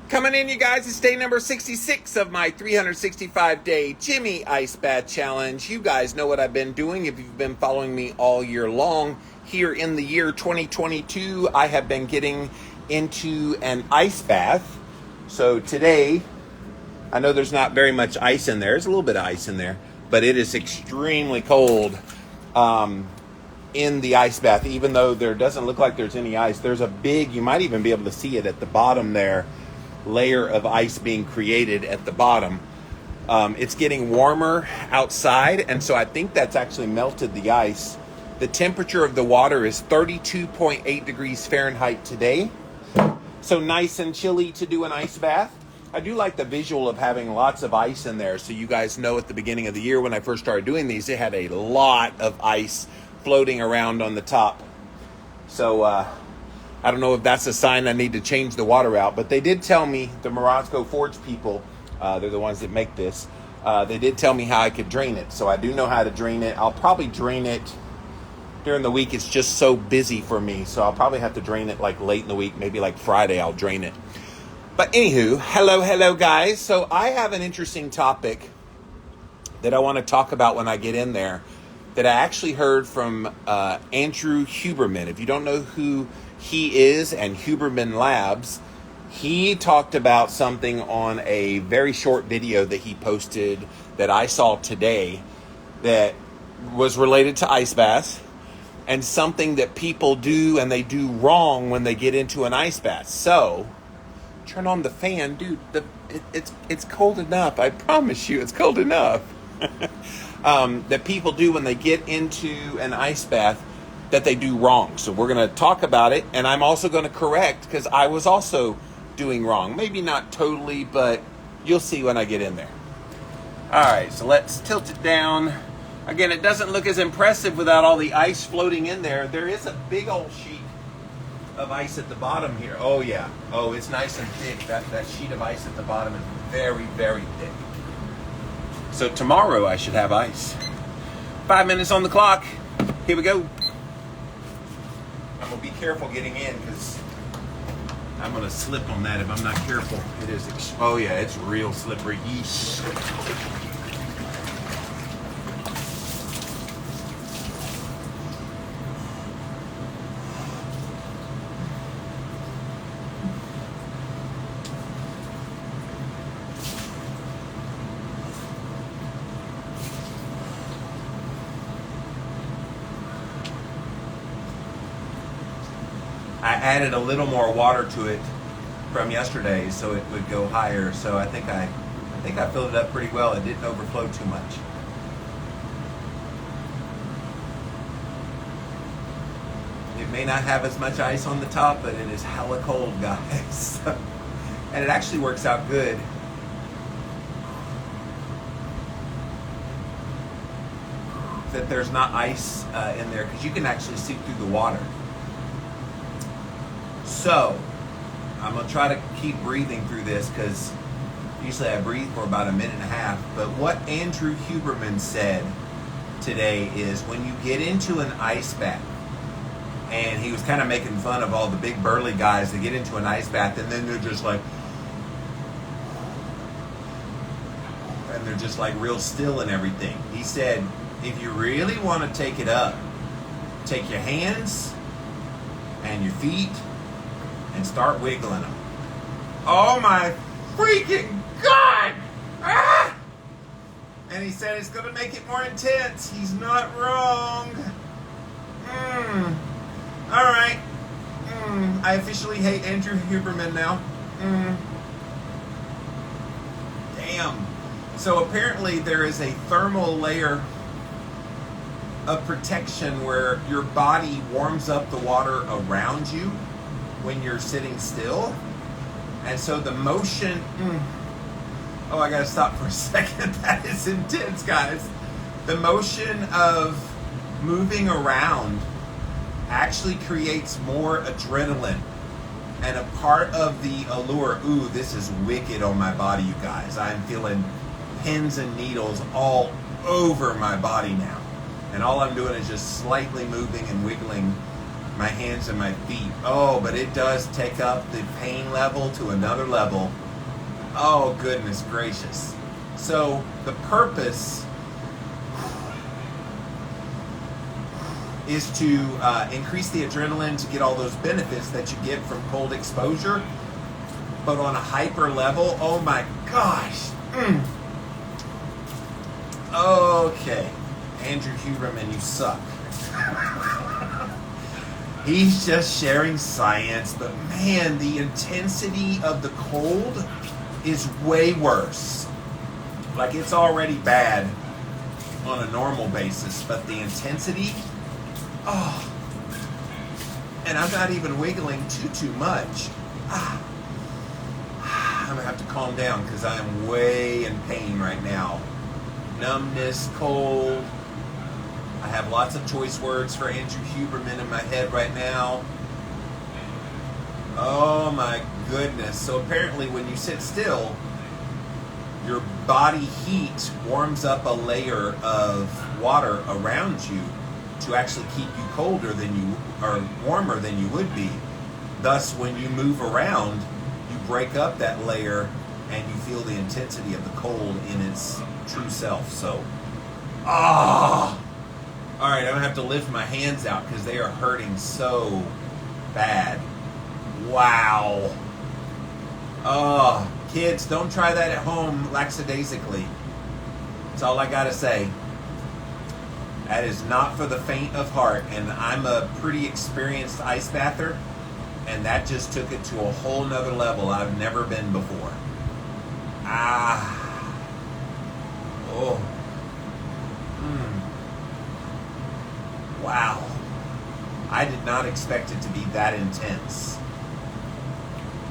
Coming in, you guys, it's day number 66 of my 365-day Jimmy Ice Bath Challenge. You guys know what I've been doing if you've been following me all year long. Here in the year 2022, I have been getting into an ice bath. So today, I know there's not very much ice in there. There's a little bit of ice in there, but it is extremely cold in the ice bath. Even though there doesn't look like there's any ice, there's a big, you might even be able to see it at the bottom there, layer of ice being created at the bottom. It's getting warmer outside, and so I think that's actually melted the ice. The temperature of the water is 32.8 degrees Fahrenheit today. So nice and chilly to do an ice bath. I do like the visual of having lots of ice in there. So you guys know at the beginning of the year when I first started doing these, it had a lot of ice floating around on the top. So I don't know if that's a sign I need to change the water out, but they did tell me, the Morocco Forge people, they're the ones that make this, they did tell me how I could drain it. So I do know how to drain it. I'll probably drain it during the week. It's just so busy for me. So I'll probably have to drain it like late in the week, maybe like Friday I'll drain it. But anywho, hello guys. So I have an interesting topic that I want to talk about when I get in there that I actually heard from Andrew Huberman. If you don't know who he is and Huberman Labs, he talked about something on a very short video that he posted that I saw today that was related to ice baths and something that people do and they do wrong when they get into an ice bath. So turn on the fan, dude. It's cold enough. I promise you, it's cold enough. That people do when they get into an ice bath that they do wrong. So we're going to talk about it, and I'm also going to correct because I was also doing wrong. Maybe not totally, but you'll see when I get in there. All right, so let's tilt it down. Again, it doesn't look as impressive without all the ice floating in there. There is a big old sheet of ice at the bottom here. Oh yeah. Oh, it's nice and thick. That sheet of ice at the bottom is very, very thick. So tomorrow I should have ice. 5 minutes on the clock. Here we go. I'm gonna be careful getting in because I'm gonna slip on that if I'm not careful. It is, oh yeah, it's real slippery. Yeesh. I added a little more water to it from yesterday so it would go higher. So I think I filled it up pretty well. It didn't overflow too much. It may not have as much ice on the top, but it is hella cold, guys. And it actually works out good. That there's not ice in there because you can actually see through the water. So, I'm going to try to keep breathing through this because usually I breathe for about a minute and a half. But what Andrew Huberman said today is when you get into an ice bath, and he was kind of making fun of all the big burly guys that get into an ice bath and then they're just like, and they're just like real still and everything. He said, if you really want to take it up, take your hands and your feet and start wiggling them. Oh my freaking God! Ah! And he said it's going to make it more intense. He's not wrong. All right. I officially hate Andrew Huberman now. Damn. So apparently there is a thermal layer of protection where your body warms up the water around you when you're sitting still. And so the motion, oh, I gotta stop for a second. That is intense, guys. The motion of moving around actually creates more adrenaline. And a part of the allure, ooh, this is wicked on my body, you guys. I'm feeling pins and needles all over my body now. And all I'm doing is just slightly moving and wiggling my hands and my feet. Oh, but it does take up the pain level to another level. Oh, goodness gracious. So the purpose is to increase the adrenaline to get all those benefits that you get from cold exposure. But on a hyper level, oh my gosh. Okay. Andrew Huberman, you suck. He's just sharing science, but man, the intensity of the cold is way worse. Like, it's already bad on a normal basis, but the intensity, oh, and I'm not even wiggling too much. I'm gonna have to calm down because I am way in pain right now. Numbness, cold. I have lots of choice words for Andrew Huberman in my head right now. Oh my goodness. So apparently when you sit still, your body heat warms up a layer of water around you to actually keep you colder than you, or warmer than you would be. Thus, when you move around, you break up that layer and you feel the intensity of the cold in its true self. So, all right, I'm gonna have to lift my hands out because they are hurting so bad. Wow. Oh, kids, don't try that at home lackadaisically. That's all I gotta say. That is not for the faint of heart, and I'm a pretty experienced ice bather, and that just took it to a whole nother level I've never been before. Oh. Wow. I did not expect it to be that intense.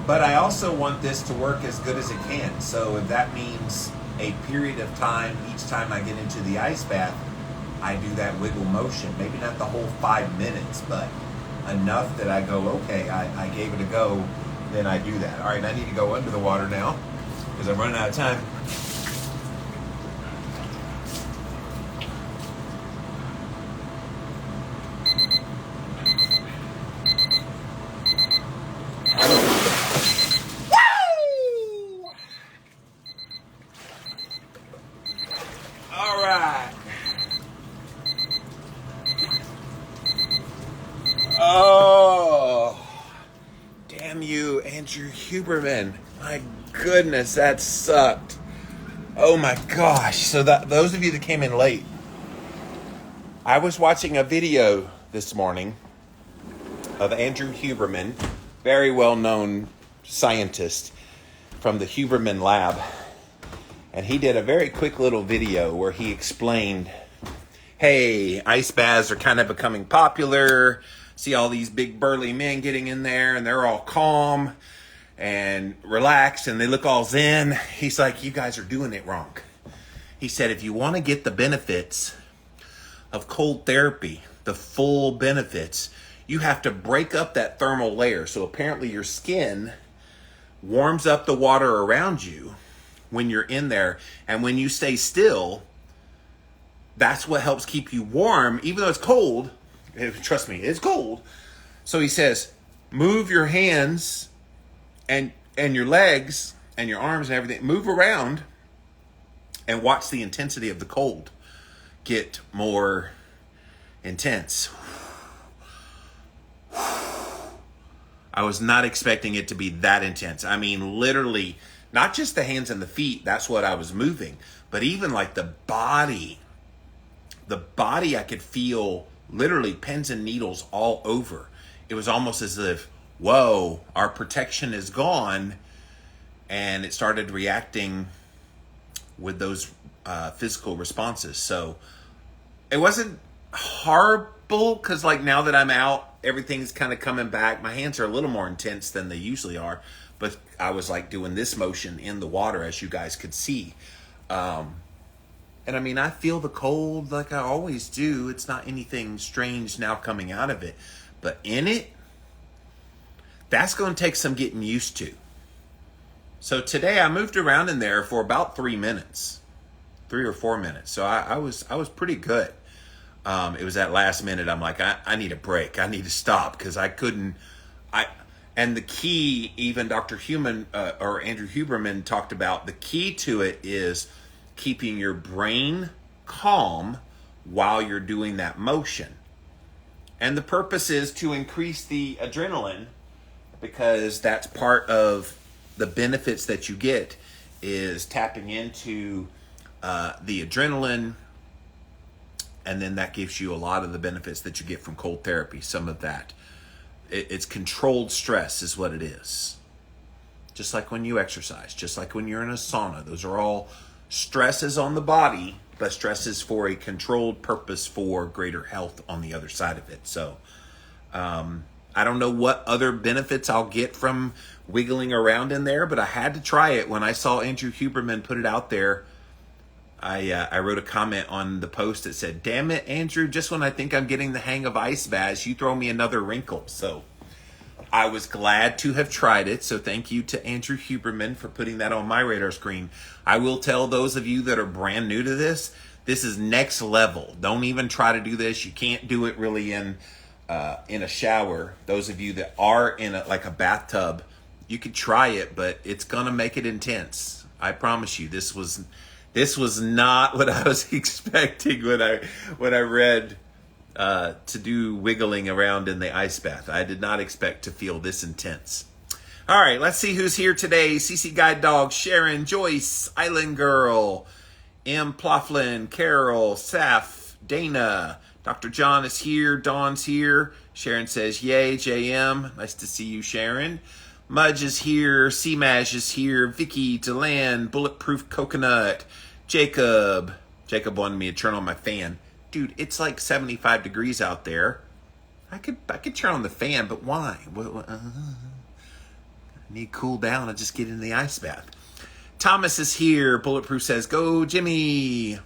But I also want this to work as good as it can. So if that means a period of time, each time I get into the ice bath, I do that wiggle motion. Maybe not the whole 5 minutes, but enough that I go, okay, I gave it a go, then I do that. All right, I need to go under the water now because I'm running out of time. All right. Oh, damn you, Andrew Huberman. My goodness, that sucked. Oh my gosh. So those of you that came in late, I was watching a video this morning of Andrew Huberman, very well-known scientist from the Huberman lab. And he did a very quick little video where he explained, hey, ice baths are kind of becoming popular. See all these big burly men getting in there and they're all calm and relaxed and they look all zen. He's like, you guys are doing it wrong. He said, if you want to get the benefits of cold therapy, the full benefits, you have to break up that thermal layer. So apparently your skin warms up the water around you when you're in there, and when you stay still, that's what helps keep you warm, even though it's cold. Trust me, it's cold. So he says, move your hands and your legs and your arms and everything, move around and watch the intensity of the cold get more intense. I was not expecting it to be that intense. I mean, literally, not just the hands and the feet, that's what I was moving, but even like the body I could feel literally pins and needles all over. It was almost as if, whoa, our protection is gone, and it started reacting with those physical responses. So it wasn't horrible because like now that I'm out, everything's kind of coming back. My hands are a little more intense than they usually are. But I was like doing this motion in the water, as you guys could see. And I mean, I feel the cold like I always do. It's not anything strange now coming out of it. But in it, that's going to take some getting used to. So today I moved around in there for about 3 minutes. 3 or 4 minutes. So I was pretty good. It was that last minute. I'm like, I need a break. I need to stop because I couldn't. And the key, even Dr. or Andrew Huberman talked about, the key to it is keeping your brain calm while you're doing that motion. And the purpose is to increase the adrenaline, because that's part of the benefits that you get, is tapping into the adrenaline, and then that gives you a lot of the benefits that you get from cold therapy. Some of that. It's controlled stress is what it is. Just like when you exercise, just like when you're in a sauna. Those are all stresses on the body, but stresses for a controlled purpose for greater health on the other side of it. So I don't know what other benefits I'll get from wiggling around in there, but I had to try it. When I saw Andrew Huberman put it out there, I wrote a comment on the post that said, "Damn it, Andrew, just when I think I'm getting the hang of ice baths, you throw me another wrinkle." So I was glad to have tried it. So thank you to Andrew Huberman for putting that on my radar screen. I will tell those of you that are brand new to this is next level. Don't even try to do this. You can't do it really in a shower. Those of you that are in like a bathtub, you could try it, but it's gonna make it intense. I promise you. This was not what I was expecting when I read to do wiggling around in the ice bath. I did not expect to feel this intense. All right, let's see who's here today. CC Guide Dog, Sharon, Joyce, Island Girl, M. Ploughlin, Carol, Saf, Dana, Dr. John is here, Dawn's here. Sharon says, yay, JM. Nice to see you, Sharon. Mudge is here, C-Maj is here, Vicky, Deland, Bulletproof Coconut, Jacob wanted me to turn on my fan. Dude, it's like 75 degrees out there. I could turn on the fan, but why? I need to cool down and just get in the ice bath. Thomas is here. Bulletproof says, go Jimmy.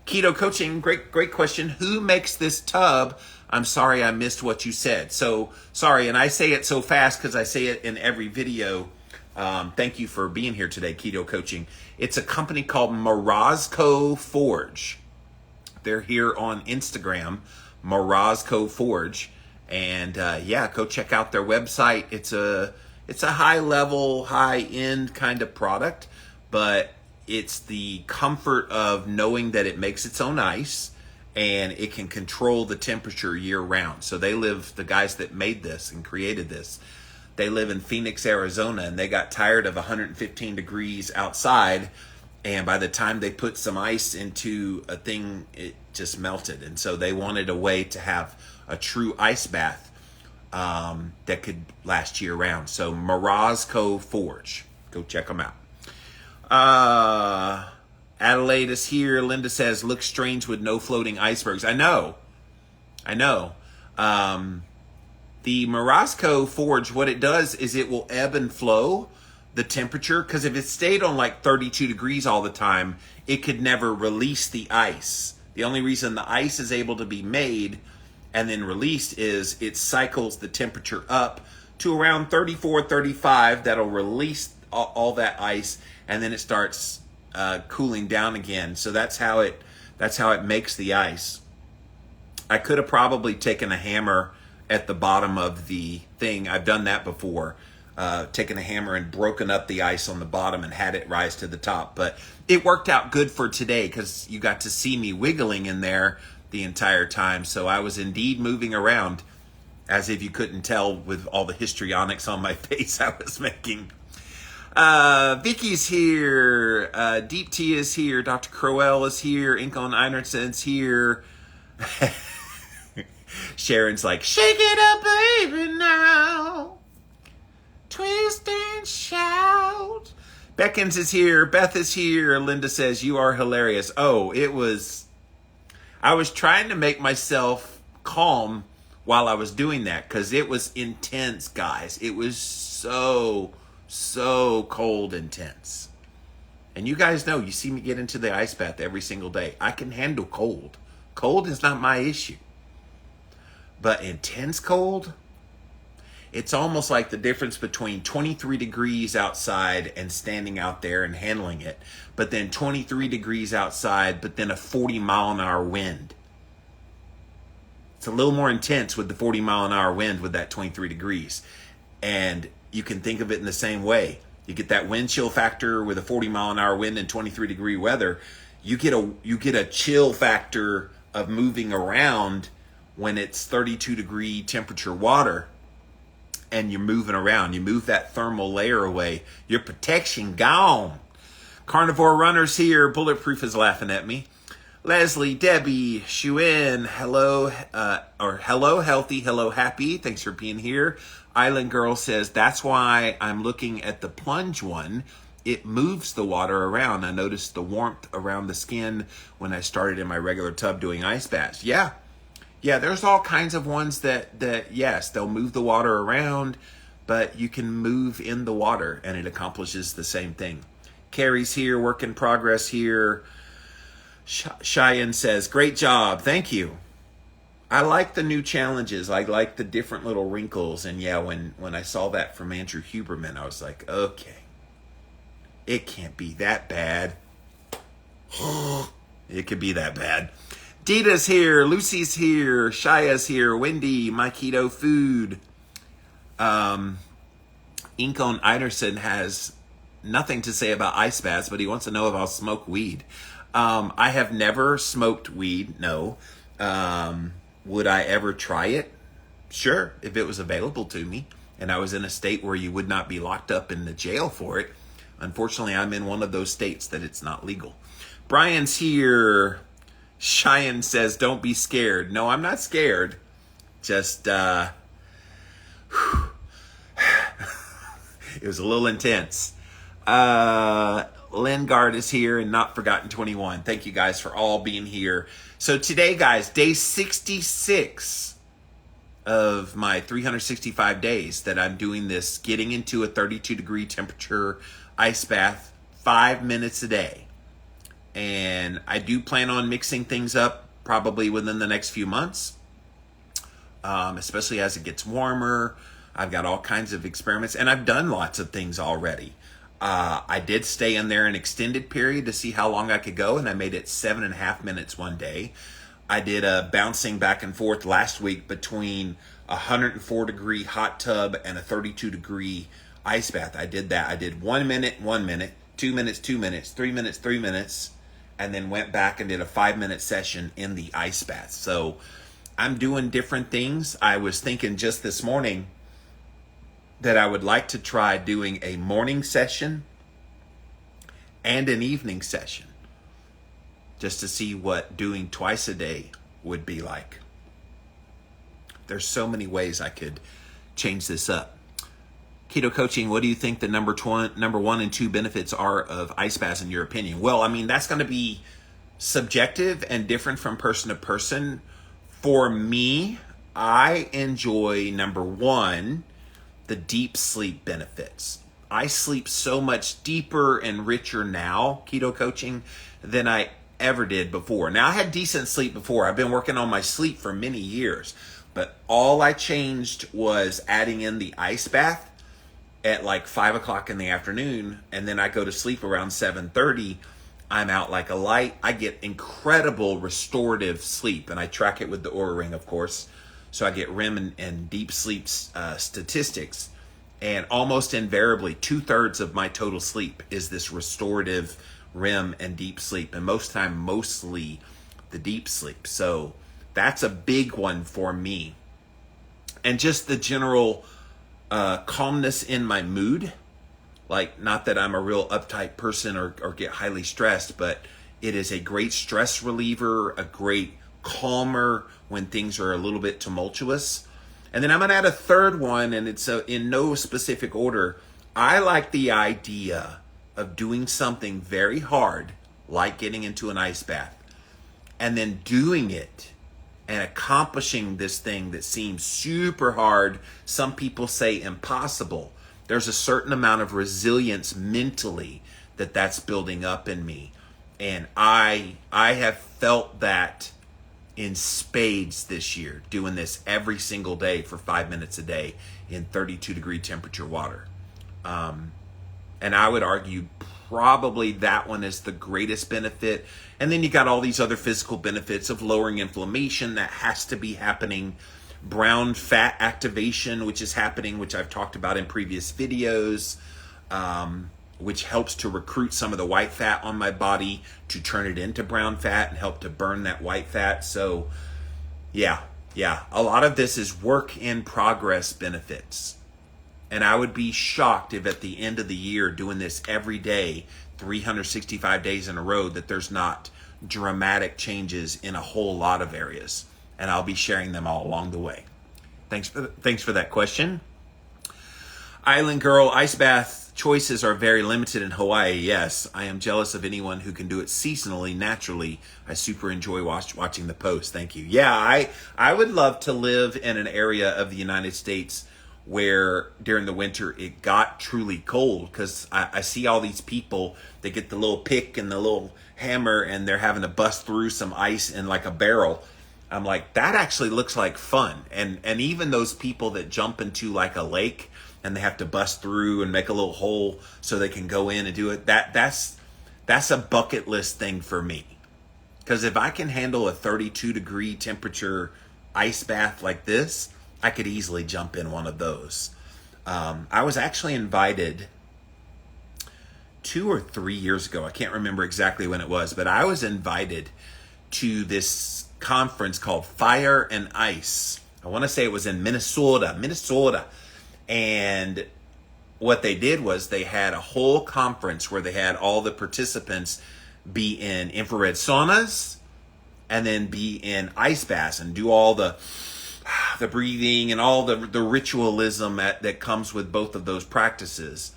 Keto Coaching, great question. Who makes this tub? I'm sorry I missed what you said. So sorry, and I say it so fast because I say it in every video. Thank you for being here today, Keto Coaching. It's a company called Morozco Forge. They're here on Instagram, Morozco Forge. And go check out their website. It's a high level, high end kind of product, but it's the comfort of knowing that it makes its own ice and it can control the temperature year round. So the guys that made this and created this, they live in Phoenix, Arizona, and they got tired of 115 degrees outside. And by the time they put some ice into a thing, it just melted. And so they wanted a way to have a true ice bath that could last year round. So Morozco Forge, go check them out. Adelaide is here. Linda says, looks strange with no floating icebergs. I know. The Morozco Forge, what it does is it will ebb and flow the temperature, because if it stayed on like 32 degrees all the time, it could never release the ice. The only reason the ice is able to be made and then released is it cycles the temperature up to around 34, 35. That'll release all that ice, and then it starts cooling down again. So that's how it makes the ice. I could have probably taken a hammer at the bottom of the thing. I've done that before. Taken a hammer and broken up the ice on the bottom and had it rise to the top. But it worked out good for today because you got to see me wiggling in there the entire time. So I was indeed moving around, as if you couldn't tell with all the histrionics on my face I was making. Vicky's here. Deep Tea is here. Dr. Crowell is here. Ink on Einerson's here. Sharon's like, shake it up, baby, now. Twist and shout. Beckins is here. Beth is here. Linda says, you are hilarious. Oh, I was trying to make myself calm while I was doing that because it was intense, guys. It was so cold intense. And you guys know, you see me get into the ice bath every single day. I can handle cold. Cold is not my issue. But intense cold, it's almost like the difference between 23 degrees outside and standing out there and handling it, but then 23 degrees outside, but then a 40-mile-an-hour wind. It's a little more intense with the 40-mile-an-hour wind with that 23 degrees. And you can think of it in the same way. You get that wind chill factor with a 40-mile-an-hour wind and 23-degree weather. You get a chill factor of moving around when it's 32-degree temperature water and you're moving around. You move that thermal layer away. Your protection gone. Carnivore Runners here. Bulletproof is laughing at me. Leslie, Debbie, Shuin, hello, hello, healthy, hello, happy. Thanks for being here. Island Girl says, that's why I'm looking at the plunge one. It moves the water around. I noticed the warmth around the skin when I started in my regular tub doing ice baths. Yeah, there's all kinds of ones that yes, they'll move the water around, but you can move in the water and it accomplishes the same thing. Carrie's here, work in progress here. Cheyenne says, great job. Thank you. I like the new challenges. I like the different little wrinkles. And yeah, when I saw that from Andrew Huberman, I was like, okay, it can't be that bad. It could be that bad. Dita's here. Lucy's here. Shaya's here. Wendy, my keto food. Incon Eiderson has nothing to say about ice baths, but he wants to know if I'll smoke weed. I have never smoked weed, no. Would I ever try it? Sure, if it was available to me and I was in a state where you would not be locked up in the jail for it. Unfortunately, I'm in one of those states that it's not legal. Brian's here. Cheyenne says, don't be scared. No, I'm not scared. Just, it was a little intense. Lingard is here and Not Forgotten 21. Thank you guys for all being here. So today, guys, day 66 of my 365 days that I'm doing this, getting into a 32-degree temperature ice bath 5 minutes a day. And I do plan on mixing things up probably within the next few months, especially as it gets warmer. I've got all kinds of experiments, and I've done lots of things already. I did stay in there an extended period to see how long I could go, and I made it 7.5 minutes one day. I did a bouncing back and forth last week between a 104-degree hot tub and a 32-degree ice bath. I did that. I did 1 minute, 1 minute, 2 minutes, 2 minutes, 3 minutes, 3 minutes, and then went back and did a 5-minute session in the ice bath. So I'm doing different things. I was thinking just this morning that I would like to try doing a morning session and an evening session just to see what doing twice a day would be like. There's so many ways I could change this up. Keto coaching, what do you think the number 1 and 2 benefits are of ice baths in your opinion? Well, I mean, that's going to be subjective and different from person to person. For me, I enjoy number 1, the deep sleep benefits. I sleep so much deeper and richer now, keto coaching, than I ever did before. Now, I had decent sleep before. I've been working on my sleep for many years, but all I changed was adding in the ice bath at like 5 o'clock in the afternoon, and then I go to sleep around 7:30. I'm out like a light. I get incredible restorative sleep, and I track it with the Oura Ring, of course. So I get REM and deep sleep statistics, and almost invariably 2/3 of my total sleep is this restorative REM and deep sleep, and mostly the deep sleep. So that's a big one for me. And just the general calmness in my mood. Like, not that I'm a real uptight person or get highly stressed, but it is a great stress reliever, a great calmer when things are a little bit tumultuous. And then I'm going to add a third one, and it's in no specific order. I like the idea of doing something very hard, like getting into an ice bath, and then doing it and accomplishing this thing that seems super hard. Some people say impossible. There's a certain amount of resilience mentally that's building up in me. And I have felt that in spades this year, doing this every single day for 5 minutes a day in 32-degree temperature water. And I would argue probably that one is the greatest benefit. And then you got all these other physical benefits of lowering inflammation that has to be happening. Brown fat activation, which is happening, which I've talked about in previous videos, which helps to recruit some of the white fat on my body to turn it into brown fat and help to burn that white fat. So yeah, a lot of this is work in progress benefits. And I would be shocked if at the end of the year, doing this every day, 365 days in a row, that there's not dramatic changes in a whole lot of areas. And I'll be sharing them all along the way. Thanks for that question. Island Girl, ice bath choices are very limited in Hawaii. Yes, I am jealous of anyone who can do it seasonally, naturally. I super enjoy watching the post. Thank you. Yeah, I would love to live in an area of the United States where during the winter it got truly cold, because I see all these people, they get the little pick and the little hammer and they're having to bust through some ice in like a barrel. I'm like, that actually looks like fun. And even those people that jump into like a lake and they have to bust through and make a little hole so they can go in and do it, that's a bucket list thing for me. Because if I can handle a 32 degree temperature ice bath like this, I could easily jump in one of those. I was actually invited 2 or 3 years ago. I can't remember exactly when it was, but I was invited to this conference called Fire and Ice. I want to say it was in Minnesota. And what they did was they had a whole conference where they had all the participants be in infrared saunas and then be in ice baths and do all the breathing and all the ritualism that comes with both of those practices.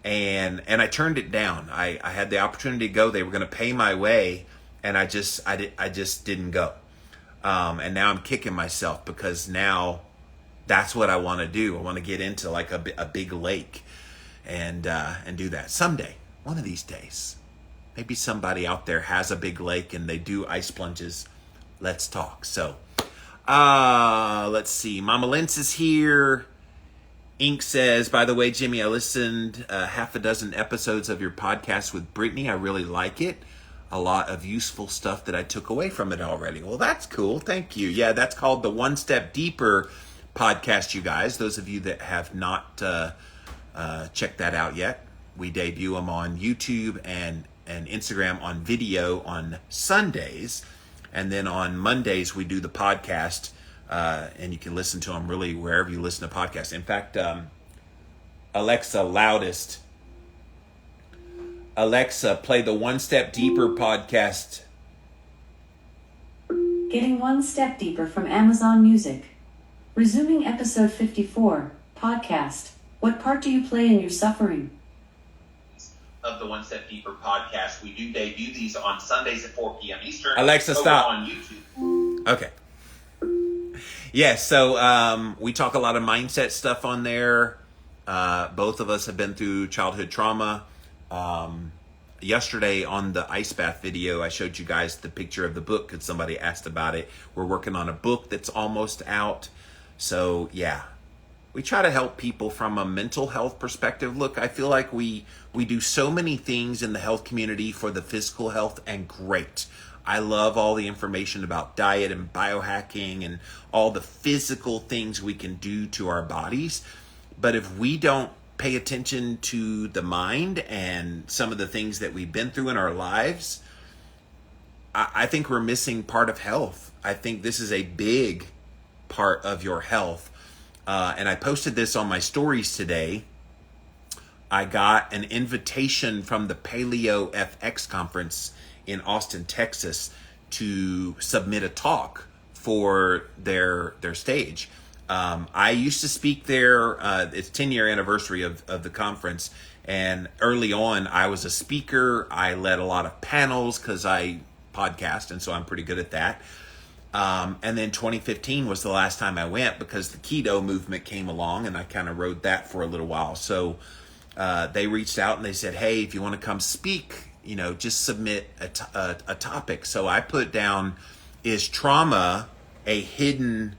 And I turned it down. I had the opportunity to go. They were going to pay my way, and I just didn't go. And now I'm kicking myself, because now that's what I want to do. I want to get into like a big lake and do that someday, one of these days. Maybe somebody out there has a big lake and they do ice plunges. Let's talk. So let's see. Mama Linz is here. Ink says, by the way, Jimmy, I listened half a dozen episodes of your podcast with Brittany. I really like it. A lot of useful stuff that I took away from it already. Well, that's cool. Thank you. Yeah, that's called the One Step Deeper podcast, you guys. Those of you that have not checked that out yet, we debut them on YouTube and Instagram on video on Sundays. And then on Mondays, we do the podcast, and you can listen to them really wherever you listen to podcasts. In fact, Alexa, play the One Step Deeper podcast. Getting One Step Deeper from Amazon Music. Resuming episode 54, podcast. What part do you play in your suffering? Of the One Step Deeper podcast. We do debut these on Sundays at 4 p.m. Eastern. Alexa, stop. On YouTube. Okay. Yeah, so we talk a lot of mindset stuff on there. Both of us have been through childhood trauma. Yesterday on the ice bath video, I showed you guys the picture of the book because somebody asked about it. We're working on a book that's almost out. So, yeah. We try to help people from a mental health perspective. Look, I feel like we do so many things in the health community for the physical health, and great. I love all the information about diet and biohacking and all the physical things we can do to our bodies. But if we don't pay attention to the mind and some of the things that we've been through in our lives, I think we're missing part of health. I think this is a big part of your health. And I posted this on my stories today. I got an invitation from the Paleo FX conference in Austin, Texas, to submit a talk for their stage. I used to speak there. It's 10-year anniversary of the conference. And early on, I was a speaker. I led a lot of panels because I podcast, and so I'm pretty good at that. And then 2015 was the last time I went because the keto movement came along, and I kind of rode that for a little while. So they reached out and they said, hey, if you want to come speak, just submit a topic. So I put down, is trauma a hidden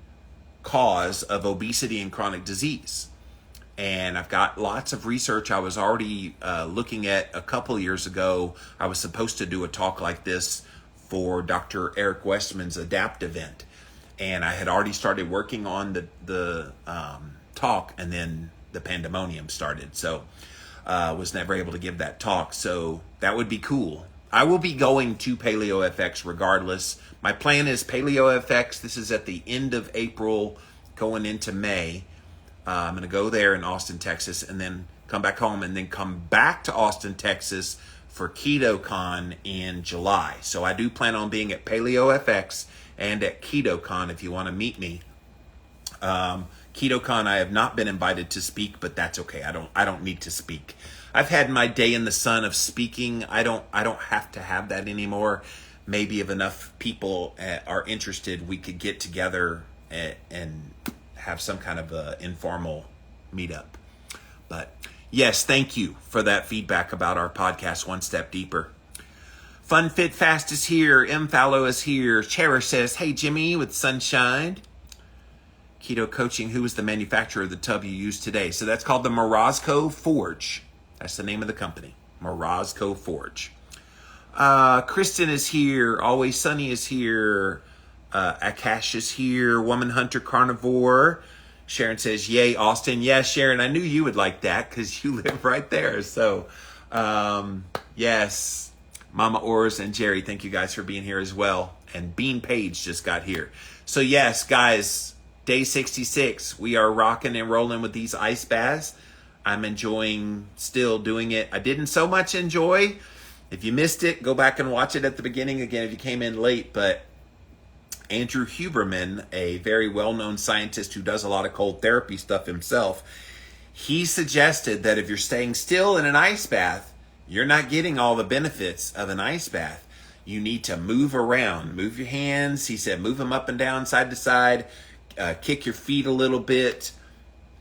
cause of obesity and chronic disease? And I've got lots of research I was already looking at a couple years ago. I was supposed to do a talk like this for Dr. Eric Westman's ADAPT event. And I had already started working on the talk, and then the pandemonium started. So was never able to give that talk. So that would be cool. I will be going to Paleo FX regardless. My plan is Paleo FX. This is at the end of April, going into May. I'm going to go there in Austin, Texas, and then come back home, and then come back to Austin, Texas for KetoCon in July. So I do plan on being at Paleo FX and at KetoCon if you want to meet me. KetoCon, I have not been invited to speak, but that's okay. I don't need to speak. I've had my day in the sun of speaking. I don't have to have that anymore. Maybe if enough people are interested, we could get together and have some kind of a informal meetup. But yes, thank you for that feedback about our podcast, One Step Deeper. Fun Fit Fast is here. M Fallow is here. Cherish says, hey Jimmy with Sunshine. Keto Coaching, who is the manufacturer of the tub you use today? So that's called the Morozco Forge. That's the name of the company, Morozco Forge. Kristen is here. Always Sunny is here. Akash is here. Woman Hunter Carnivore. Sharon says, yay, Austin. Yes, Sharon, I knew you would like that because you live right there. So, yes, Mama Ors and Jerry, thank you guys for being here as well. And Bean Page just got here. So, yes, guys, day 66, we are rocking and rolling with these ice baths. I'm enjoying still doing it. I didn't so much enjoy. If you missed it, go back and watch it at the beginning again if you came in late. But Andrew Huberman, a very well-known scientist who does a lot of cold therapy stuff himself, he suggested that if you're staying still in an ice bath, you're not getting all the benefits of an ice bath. You need to move around, move your hands. He said, move them up and down, side to side, kick your feet a little bit,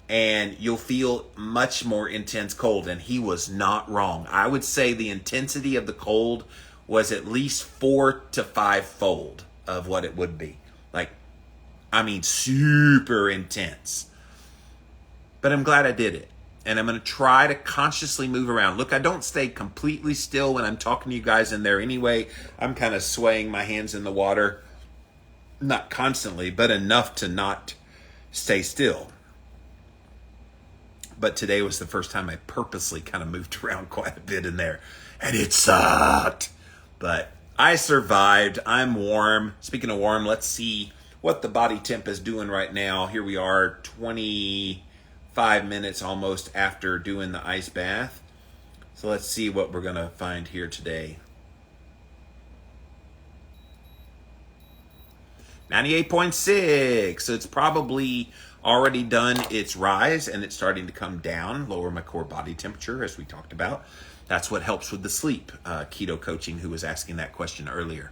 and you'll feel much more intense cold. And he was not wrong. I would say the intensity of the cold was at least 4 to 5 fold of what it would be. Like, I mean, super intense. But I'm glad I did it. And I'm going to try to consciously move around. Look, I don't stay completely still when I'm talking to you guys in there anyway. I'm kind of swaying my hands in the water. Not constantly, but enough to not stay still. But today was the first time I purposely kind of moved around quite a bit in there. And it sucked. But I survived. I'm warm. Speaking of warm, let's see what the body temp is doing right now. Here we are, 25 minutes almost after doing the ice bath. So let's see what we're going to find here today. 98.6. So it's probably already done its rise and it's starting to come down, lower my core body temperature as we talked about. That's what helps with the sleep. Keto Coaching, who was asking that question earlier.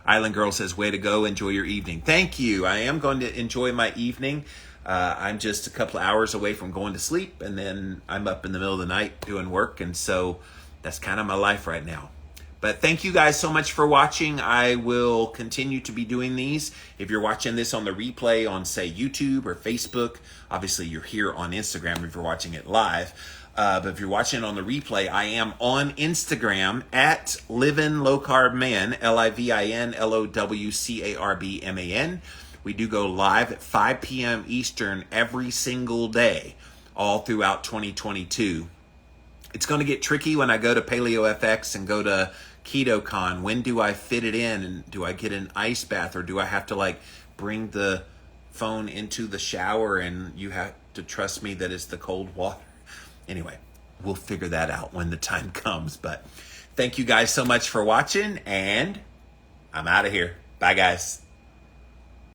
Island Girl says, way to go. Enjoy your evening. Thank you. I am going to enjoy my evening. I'm just a couple of hours away from going to sleep, and then I'm up in the middle of the night doing work. And so that's kind of my life right now. But thank you guys so much for watching. I will continue to be doing these. If you're watching this on the replay on, say, YouTube or Facebook, obviously you're here on Instagram if you're watching it live. But if you're watching on the replay, I am on Instagram at Livin' Low Carb Man, LIVIN LOWCARBMAN. We do go live at 5 p.m. Eastern every single day, all throughout 2022. It's going to get tricky when I go to Paleo FX and go to KetoCon. When do I fit it in? And do I get an ice bath, or do I have to like bring the phone into the shower and you have to trust me that it's the cold water? Anyway, we'll figure that out when the time comes. But thank you guys so much for watching, and I'm out of here. Bye, guys.